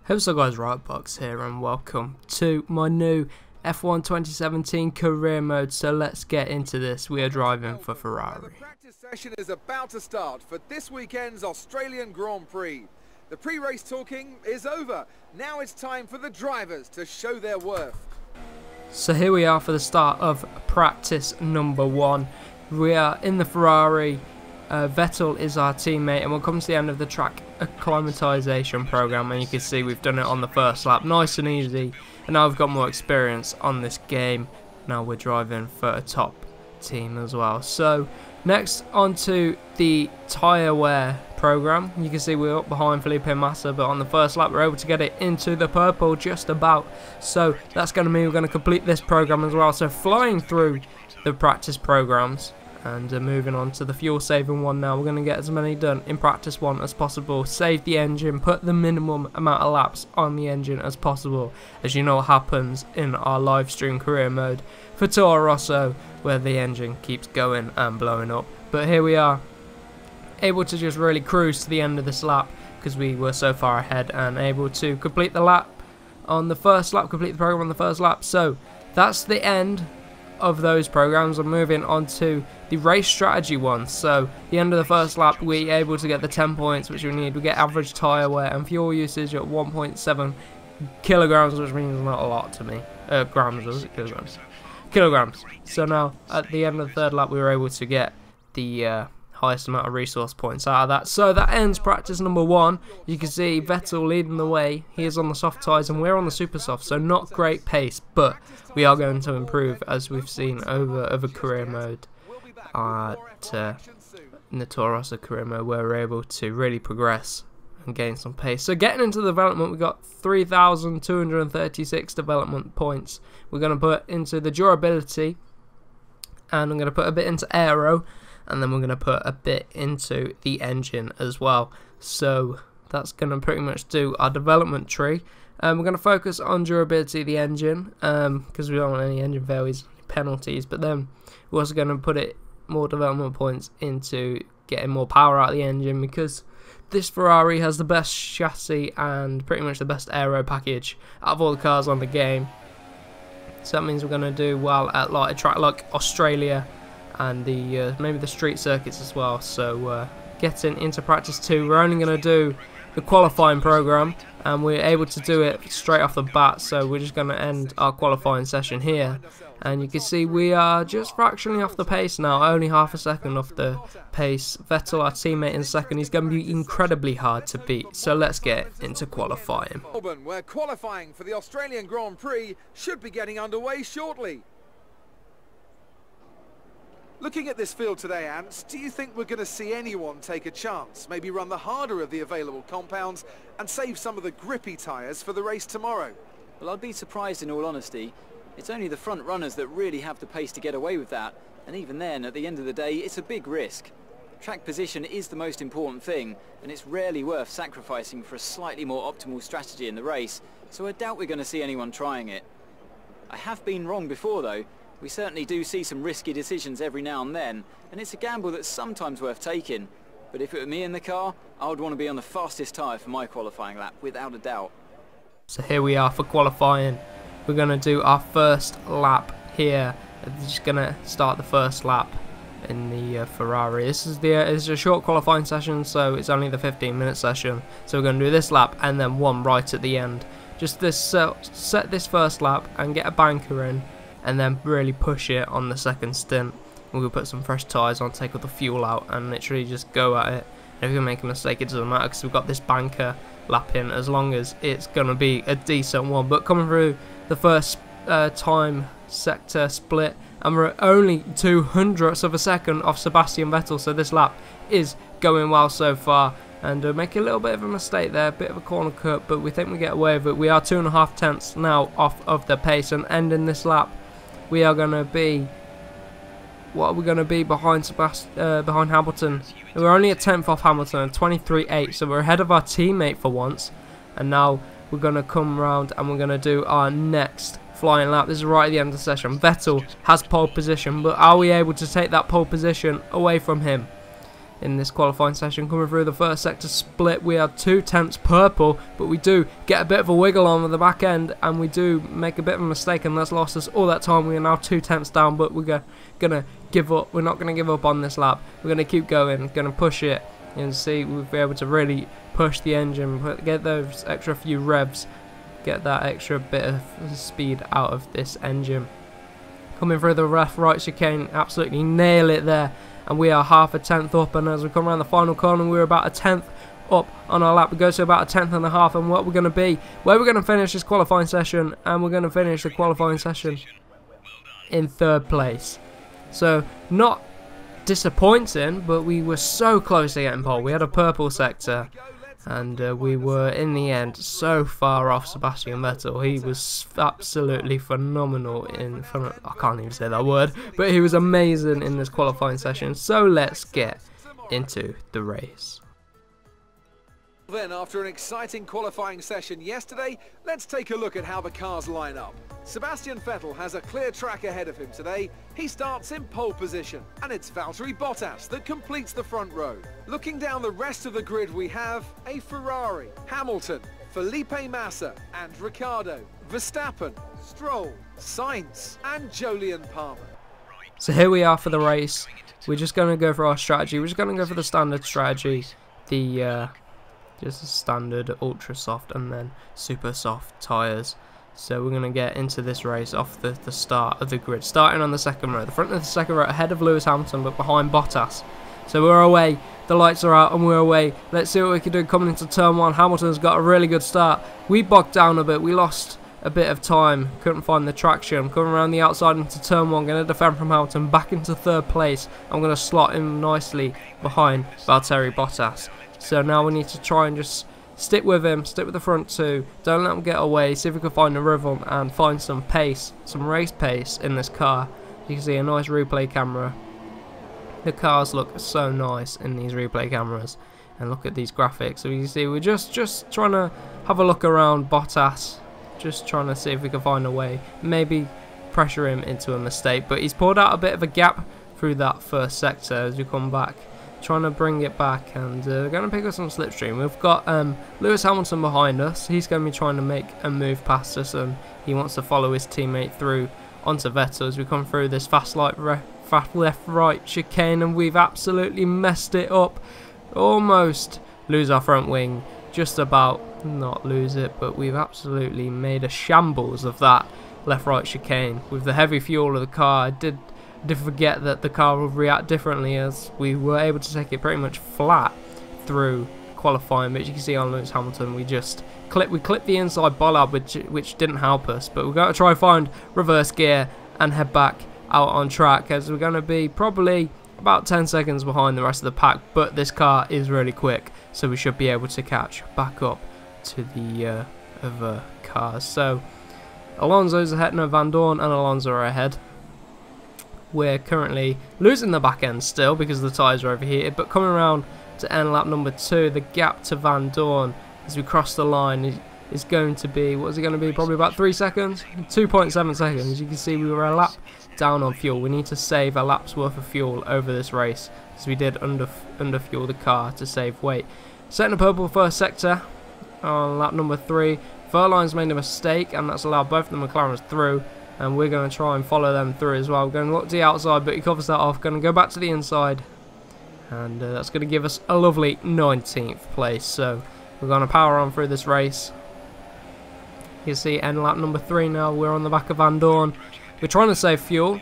Hey what's up guys, Rightbox here and welcome to my new F1 2017 career mode. So let's get into this. We are driving for Ferrari. The practice session is about to start for this weekend's Australian Grand Prix. The pre-race talking is over. Now it's time for the drivers to show their worth. So here we are for the start of practice number 1. We are in the Ferrari. Vettel is our teammate, and we'll come to the end of the track acclimatization program, and you can see we've done it on the first lap, nice and easy. And now we've got more experience on this game. Now we're driving for a top team as well. So next onto the tyre wear program. You can see we're up behind Felipe Massa, but on the first lap we're able to get it into the purple just about. So that's going to mean we're going to complete this program as well. So flying through the practice programs. And moving on to the fuel saving one now. We're going to get as many done in practice 1 as possible. Save the engine, put the minimum amount of laps on the engine as possible. As you know what happens in our live stream career mode for Toro Rosso, where the engine keeps going and blowing up. But here we are, able to just really cruise to the end of this lap because we were so far ahead, and able to complete the lap on the first lap, complete the program on the first lap. So that's the end of those programs. I'm moving on to the race strategy one. So the end of the first lap, we're able to get the 10 points which we need. We get average tyre wear and fuel usage at 1.7 kilograms, which means not a lot to me. Grams, was it? Kilograms. So now at the end of the third lap, we were able to get the highest amount of resource points out of that. So that ends practice number 1. You can see Vettel leading the way. He is on the soft tyres and we're on the super soft, so not great pace, but we are going to improve, as we've seen over career mode in the Toro Rosso career mode, where we're able to really progress and gain some pace. So getting into development, we got 3,236 development points. We're going to put into the durability, and I'm going to put a bit into aero, and then we're going to put a bit into the engine as well. So that's going to pretty much do our development tree. We're going to focus on durability of the engine, because we don't want any engine failures, penalties. But then we're also going to put it more development points into getting more power out of the engine, because this Ferrari has the best chassis and pretty much the best aero package out of all the cars on the game. So that means we're going to do well at like a track like Australia and the maybe the street circuits as well. So getting into practice 2, we're only going to do the qualifying program, and we're able to do it straight off the bat. So we're just going to end our qualifying session here, and you can see we are just fractionally off the pace now, only half a second off the pace. Vettel, our teammate, in second. He's going to be incredibly hard to beat. So let's get into qualifying. Melbourne, where qualifying for the Australian Grand Prix should be getting underway shortly. Looking at this field today, Ants, do you think we're going to see anyone take a chance, maybe run the harder of the available compounds and save some of the grippy tyres for the race tomorrow? Well, I'd be surprised in all honesty. It's only the front runners that really have the pace to get away with that, and even then, at the end of the day, it's a big risk. Track position is the most important thing, and it's rarely worth sacrificing for a slightly more optimal strategy in the race, so I doubt we're going to see anyone trying it. I have been wrong before though. We certainly do see some risky decisions every now and then, and it's a gamble that's sometimes worth taking. But if it were me in the car, I would want to be on the fastest tyre for my qualifying lap, without a doubt. So here we are for qualifying. We're going to do our first lap here. We're just going to start the first lap in the Ferrari. This is a short qualifying session, so it's only the 15-minute session. So we're going to do this lap and then one right at the end. Just this set this first lap and get a banker in, and then really push it on the second stint. We'll put some fresh tyres on, take all the fuel out, and literally just go at it. And if we make a mistake, it doesn't matter, because we've got this banker lap in, as long as it's going to be a decent one. But coming through the first time sector split, and we're only 200ths of a second off Sebastian Vettel, so this lap is going well so far. And make a little bit of a mistake there, a bit of a corner cut, but we think we get away with it. We are 2.5 tenths now off of the pace, and ending this lap, we are going to be, what are we going to be behind behind Hamilton? We're only a 10th off Hamilton, 23.8, so we're ahead of our teammate for once. And now we're going to come round and we're going to do our next flying lap. This is right at the end of the session. Vettel has pole position, but are we able to take that pole position away from him? in this qualifying session. Coming through the first sector split, we are 2/10 purple, but we do get a bit of a wiggle on with the back end, and we do make a bit of a mistake, and that's lost us all that time. We are now 2/10 down, but we're gonna give up. We're not gonna give up on this lap. We're gonna keep going, gonna push it, and see we'll be able to really push the engine, get those extra few revs, get that extra bit of speed out of this engine. Coming through the right chicane, absolutely nail it there, and we are half a tenth up. And as we come around the final corner, we're about a tenth up on our lap. We go to about a tenth and a half, and what we're going to be, where we're going to finish this qualifying session, and we're going to finish the qualifying session in 3rd place. So not disappointing, but we were so close to getting pole. We had a purple sector, and we were in the end so far off Sebastian Vettel. He was absolutely phenomenal I can't even say that word, but he was amazing in this qualifying session. So let's get into the race. Then, after an exciting qualifying session yesterday, let's take a look at how the cars line up. Sebastian Vettel has a clear track ahead of him today. He starts in pole position, and it's Valtteri Bottas that completes the front row. Looking down the rest of the grid, we have a Ferrari, Hamilton, Felipe Massa and Ricciardo, Verstappen, Stroll, Sainz and Jolyon Palmer. So here we are for the race. We're just going to go for our strategy. We're just going to go for the standard strategy, just the standard ultra soft and then super soft tyres. So we're going to get into this race off the start of the grid, starting on the 2nd row. The front of the 2nd row ahead of Lewis Hamilton, but behind Bottas. So we're away, the lights are out and we're away. Let's see what we can do coming into turn 1. Hamilton's got a really good start. We bogged down a bit, we lost a bit of time, couldn't find the traction. Coming around the outside into turn 1, going to defend from Hamilton, back into 3rd place. I'm going to slot him nicely behind Valtteri Bottas. So now we need to try and just stick with him, stick with the front 2, don't let him get away, see if we can find a rhythm and find some pace, some race pace in this car. You can see a nice replay camera. The cars look so nice in these replay cameras, and look at these graphics. So you can see we're just trying to have a look around Bottas, just trying to see if we can find a way, maybe pressure him into a mistake, but he's pulled out a bit of a gap through that first sector as we come back. Trying to bring it back, and going to pick up some slipstream. We've got Lewis Hamilton behind us. He's going to be trying to make a move past us, and he wants to follow his teammate through onto Vettel as we come through this fast left-right chicane, and we've absolutely messed it up. Almost lose our front wing, just about not lose it, but we've absolutely made a shambles of that left-right chicane. With the heavy fuel of the car, I did forget that the car will react differently, as we were able to take it pretty much flat through qualifying. But as you can see on Lewis Hamilton, we clipped the inside bollard, which didn't help us. But we're going to try and find reverse gear and head back out on track, as we're going to be probably about 10 seconds behind the rest of the pack. But this car is really quick, so we should be able to catch back up to the other cars. So Alonso's ahead, no, Van Dorn and Alonso are ahead. We're currently losing the back end still because the tyres are overheated, but coming around to end lap number 2, the gap to Van Dorn as we cross the line is going to be, what is it going to be, probably about 3 seconds, 2.7 seconds. You can see we were a lap down on fuel. We need to save a lap's worth of fuel over this race, as we did underfuel the car to save weight. Setting a purple first sector on lap number 3. Furline's made a mistake, and that's allowed both of the McLarens through. And we're going to try and follow them through as well. We're going to look to the outside, but he covers that off. Going to go back to the inside. And that's going to give us a lovely 19th place. So we're going to power on through this race. You can see end lap number 3 now. We're on the back of Van Dorn. We're trying to save fuel.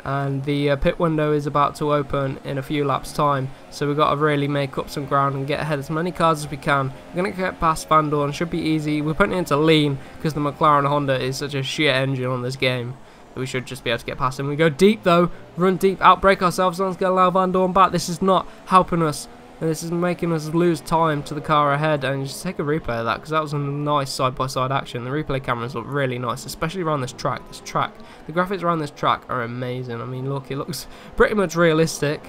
And the pit window is about to open in a few laps time. So we've got to really make up some ground and get ahead of as many cars as we can. We're going to get past Van Dorn. Should be easy. We're putting it into lean because the McLaren Honda is such a shit engine on this game. We should just be able to get past him. We go deep though. Run deep. Outbrake ourselves. Someone's going to allow Van Dorn back. This is not helping us. And this is making us lose time to the car ahead. And just take a replay of that, because that was a nice side-by-side action. The replay cameras look really nice, especially around this track. The graphics around this track are amazing. I mean, look, it looks pretty much realistic.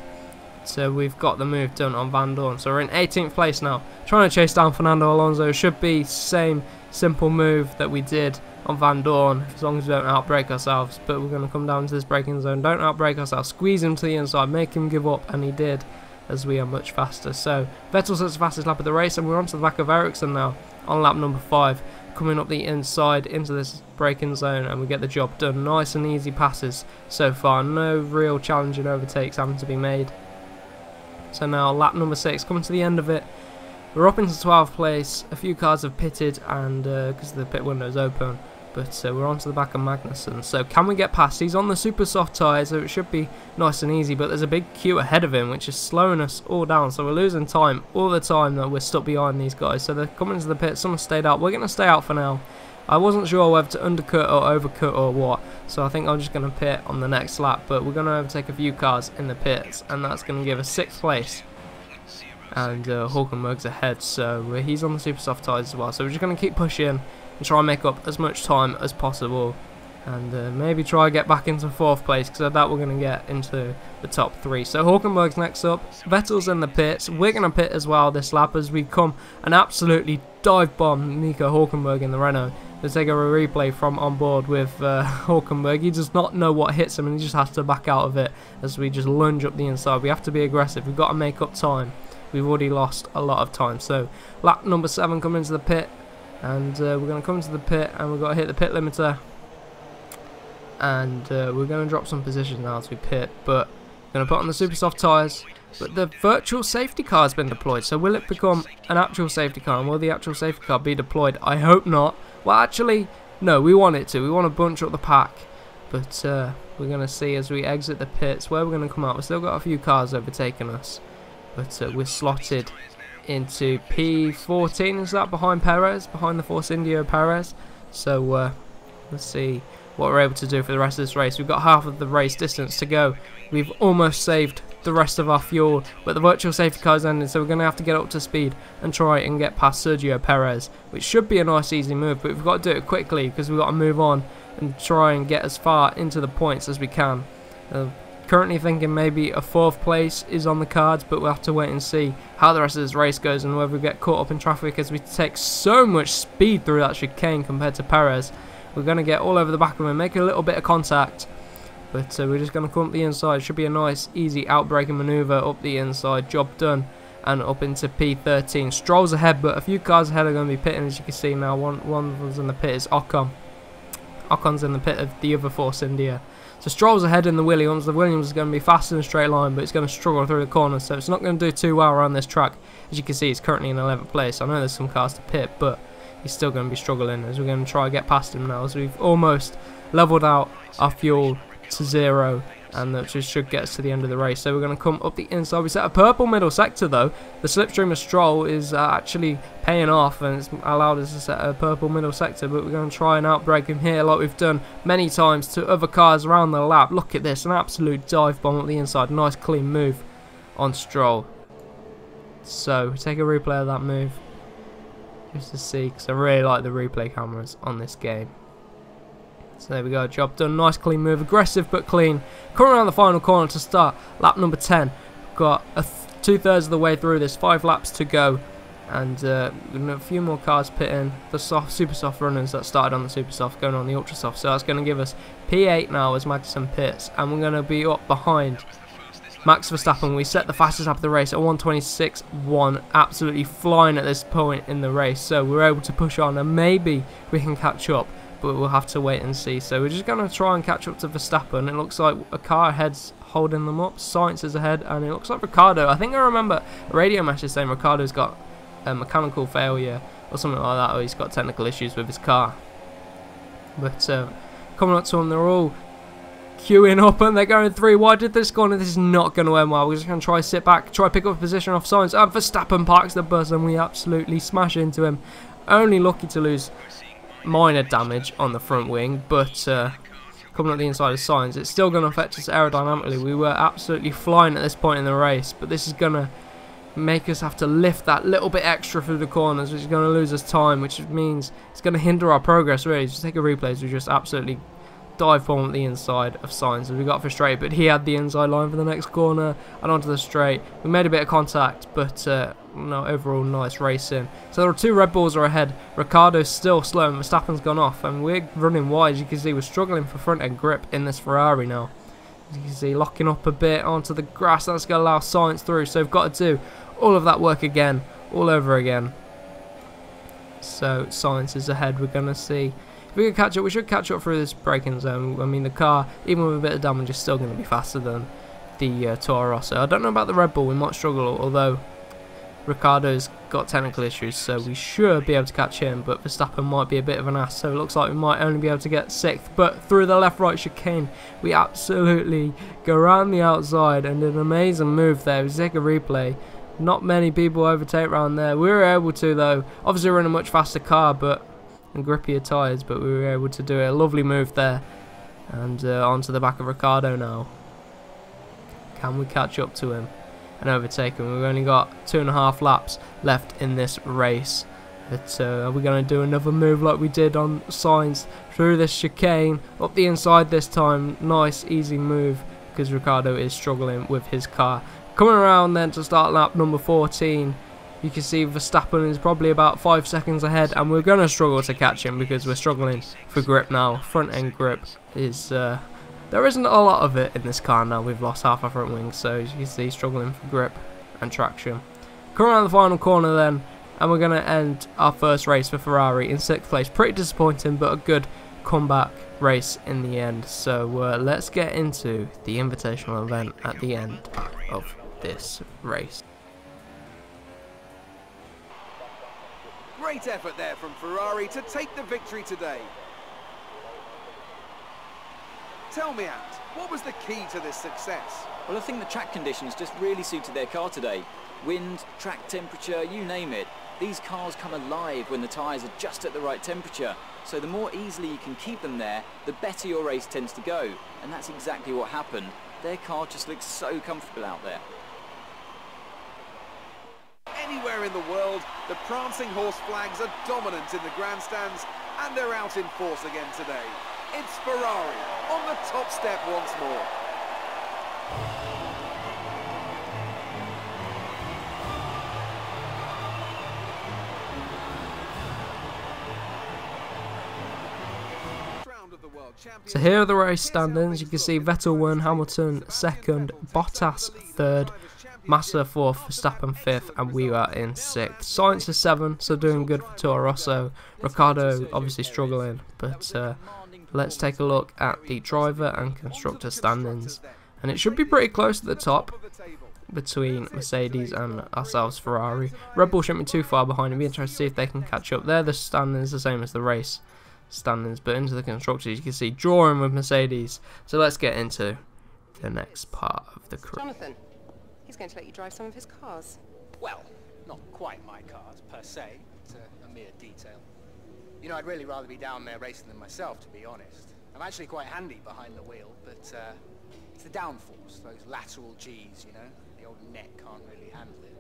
So we've got the move done on Van Dorn. So we're in 18th place now. Trying to chase down Fernando Alonso. Should be same simple move that we did on Van Dorn, as long as we don't outbrake ourselves. But we're going to come down to this braking zone. Don't outbrake ourselves. Squeeze him to the inside. Make him give up. And he did. as we are much faster. So Vettel sets the fastest lap of the race, and we're onto the back of Ericsson now on lap number 5, coming up the inside into this braking zone, and we get the job done. Nice and easy passes so far, no real challenging overtakes having to be made. So now lap number 6, coming to the end of it. We're up into 12th place. A few cars have pitted, and because the pit window is open, but we're onto the back of Magnussen. So can we get past? He's on the super soft tyres, so it should be nice and easy, but there's a big queue ahead of him, which is slowing us all down. So we're losing time all the time that we're stuck behind these guys. So they're coming to the pit. Someone stayed out. We're going to stay out for now. I wasn't sure whether to undercut or overcut or what, so I think I'm just going to pit on the next lap. But we're going to overtake a few cars in the pits, and that's going to give us 6th place. And Hulkenberg's ahead, so he's on the super soft tyres as well. So we're just going to keep pushing and try and make up as much time as possible, and maybe try and get back into 4th place, because I doubt we're going to get into the top 3. So Hulkenberg's next up. Vettel's in the pits. We're going to pit as well this lap as we come and absolutely dive bomb Nico Hulkenberg in the Renault. Let's take a replay from on board with Hulkenberg. He does not know what hits him, and he just has to back out of it as we just lunge up the inside. We have to be aggressive. We've got to make up time. We've already lost a lot of time. So lap number 7 coming into the pit, and we're going to come into the pit, and we've got to hit the pit limiter, and we're going to drop some positions now as we pit, but we're going to put on the super soft tyres. But the virtual safety car has been deployed, so will it become an actual safety car, and will the actual safety car be deployed? I hope not. Well, actually, no, we want it to. We want to bunch up the pack, but we're going to see as we exit the pits where we're going to come out. We've still got a few cars overtaking us, but we're slotted into P14, is that, behind Perez, behind the Force Indio Perez. So let's see what we're able to do for the rest of this race. We've got half of the race distance to go. We've almost saved the rest of our fuel, but the virtual safety car's ended, so we're going to have to get up to speed and try and get past Sergio Perez, which should be a nice easy move, but we've got to do it quickly because we've got to move on and try and get as far into the points as we can. Currently thinking maybe a 4th place is on the cards, but we'll have to wait and see how the rest of this race goes and whether we get caught up in traffic as we take so much speed through that chicane compared to Perez. We're going to get all over the back of him, make a little bit of contact, but we're just going to come up the inside. Should be a nice easy outbraking manoeuvre up the inside, job done, and up into P13. Stroll's ahead, but a few cars ahead are going to be pitting, as you can see now. One of them's in the pit is Ocon. Ocon's in the pit of the other Force India. So Stroll's ahead in the Williams. The Williams is going to be fast in a straight line, but it's going to struggle through the corners, so it's not going to do too well around this track. As you can see, he's currently in 11th place. I know there's some cars to pit, but he's still going to be struggling as we're going to try and get past him now, as we've almost leveled out our fuel to 0, and that just should get us to the end of the race. So we're going to come up the inside. We set a purple middle sector though. The slipstream of Stroll is actually paying off, and it's allowed us to set a purple middle sector, but we're going to try and outbrake him here like we've done many times to other cars around the lap. Look at this, an absolute dive bomb up the inside. Nice clean move on Stroll. So we take a replay of that move just to see, because I really like the replay cameras on this game. So there we go, job done, nice clean move, aggressive but clean. Coming around the final corner to start lap number 10. Got 2/3 of the way through this, 5 laps to go, and a few more cars pitting. The super soft runners that started on the super soft going on the ultra soft, so that's going to give us P8 now as Magnussen pits, and we're going to be up behind Max Verstappen. We set the fastest lap of the race at 1:26.1, absolutely flying at this point in the race, so we're able to push on and maybe we can catch up, but we'll have to wait and see. So we're just going to try and catch up to Verstappen. It looks like a car ahead's holding them up. Sainz is ahead, and it looks like Ricciardo. I think I remember a radio message saying Ricciardo's got a mechanical failure or something like that, or he's got technical issues with his car. But coming up to him, they're all queuing up and they're going through. Why did this corner? This is not going to end well. We're just going to try sit back, try pick up a position off Sainz, and Verstappen parks the bus and we absolutely smash into him. Only lucky to lose minor damage on the front wing, but coming up the inside of Sainz, it's still going to affect us aerodynamically. We were absolutely flying at this point in the race, but this is going to make us have to lift that little bit extra through the corners, which is going to lose us time, which means it's going to hinder our progress really. Just take a replay, so we just absolutely dive bomb at the inside of Sainz, and we got frustrated, but he had the inside line for the next corner and onto the straight. We made a bit of contact, but no, overall nice racing. So there are 2 Red Bulls are ahead. Ricciardo's still slow and Verstappen's gone off, and we're running wide. As you can see, we're struggling for front end grip in this Ferrari now. As you can see, locking up a bit onto the grass. That's going to allow Sainz through. So we've got to do all of that work again, all over again. So Sainz is ahead. We're going to see if we can catch up. We should catch up through this braking zone. I mean, the car, even with a bit of damage, is still going to be faster than the Toro Rosso. I don't know about the Red Bull. We might struggle, although Ricciardo's got technical issues, so we should be able to catch him, but Verstappen might be a bit of an ass, so it looks like we might only be able to get 6th. But through the left-right chicane, we absolutely go around the outside and an amazing move there. We take a replay. Not many people overtake around there. We were able to, though. Obviously we're in a much faster car and grippier tyres, but we were able to do a lovely move there. And onto the back of Ricciardo now. Can we catch up to him and overtake him? We've only got 2.5 laps left in this race. But are we going to do another move like we did on Sainz through this chicane, up the inside this time? Nice, easy move, because Ricciardo is struggling with his car. Coming around then to start lap number 14, you can see Verstappen is probably about 5 seconds ahead, and we're going to struggle to catch him because we're struggling for grip now. Front end grip is... there isn't a lot of it in this car now. We've lost half our front wings, so as you can see, struggling for grip and traction. Coming around the final corner then, and we're going to end our first race for Ferrari in 6th place. Pretty disappointing, but a good comeback race in the end. So let's get into the invitational event at the end of this race. Great effort there from Ferrari to take the victory today. Tell me, Ant, what was the key to this success? Well, I think the track conditions just really suited their car today. Wind, track temperature, you name it. These cars come alive when the tyres are just at the right temperature. So the more easily you can keep them there, the better your race tends to go. And that's exactly what happened. Their car just looks so comfortable out there. Anywhere in the world, the prancing horse flags are dominant in the grandstands, and they're out in force again today. It's Ferrari on the top step once more. So here are the race standings. You can see Vettel won, Hamilton 2nd, Bottas 3rd, Massa 4th, Verstappen 5th, and we are in 6th. Sainz is 7th, so doing good for Toro Rosso. Ricciardo obviously struggling, but let's take a look at the driver and constructor standings. And it should be pretty close at the top between Mercedes and ourselves, Ferrari. Red Bull shouldn't be too far behind. It'd be interesting to see if they can catch up. There, the standings the same as the race standings, but into the constructors, you can see drawing with Mercedes. So let's get into the next part of the crew. Jonathan, he's going to let you drive some of his cars. Well, not quite my cars per se. It's a mere detail. You know, I'd really rather be down there racing them myself, to be honest. I'm actually quite handy behind the wheel, but it's the downforce, those lateral G's, you know. The old neck can't really handle it.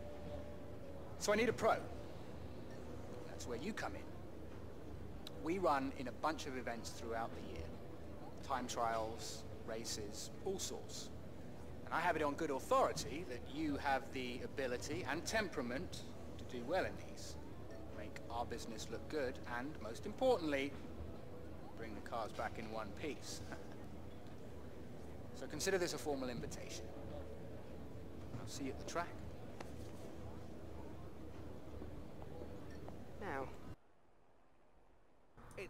So I need a pro. That's where you come in. We run in a bunch of events throughout the year. Time trials, races, all sorts. And I have it on good authority that you have the ability and temperament to do well in these. Make our business look good and, most importantly, bring the cars back in one piece. So consider this a formal invitation. I'll see you at the track. Now.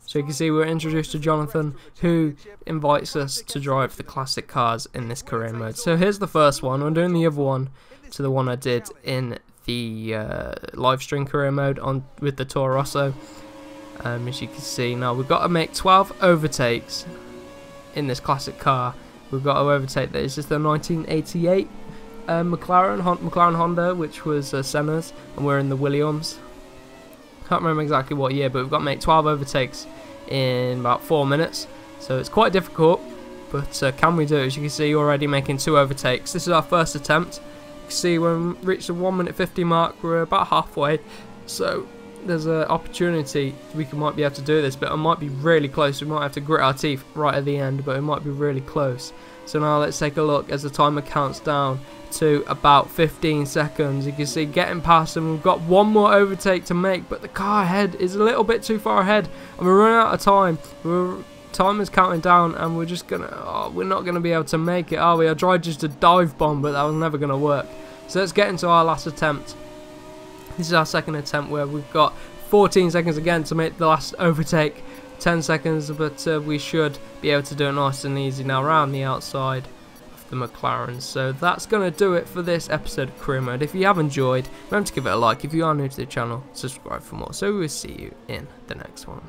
So you can see we're introduced to Jonathan, who invites us to drive the classic cars in this career mode. So here's the first one. I'm doing the other one to the one I did in the live stream career mode with the Toro Rosso. As you can see now, we've got to make 12 overtakes in this classic car. We've got to overtake that. It's just the 1988 McLaren Honda, which was Senna's, and we're in the Williams. Can't remember exactly what year, but we've got to make 12 overtakes in about 4 minutes. So it's quite difficult, but can we do it? As you can see, already making 2 overtakes. This is our first attempt. You can see when we reach the 1:50 mark, we're about halfway. So there's an opportunity we might be able to do this, but it might be really close. We might have to grit our teeth right at the end, but it might be really close. So now let's take a look as the timer counts down to about 15 seconds. You can see getting past them. We've got one more overtake to make, but the car ahead is a little bit too far ahead, and we're running out of time. We're timer's counting down, and we're just gonna, we're not gonna be able to make it, are we? I tried just a dive bomb, but that was never gonna work. So let's get into our last attempt. This is our second attempt, where we've got 14 seconds again to make the last overtake. 10 seconds, but we should be able to do it nice and easy now around the outside of the McLaren. So that's going to do it for this episode of Career Mode. If you have enjoyed, remember to give it a like. If you are new to the channel, subscribe for more. So we'll see you in the next one.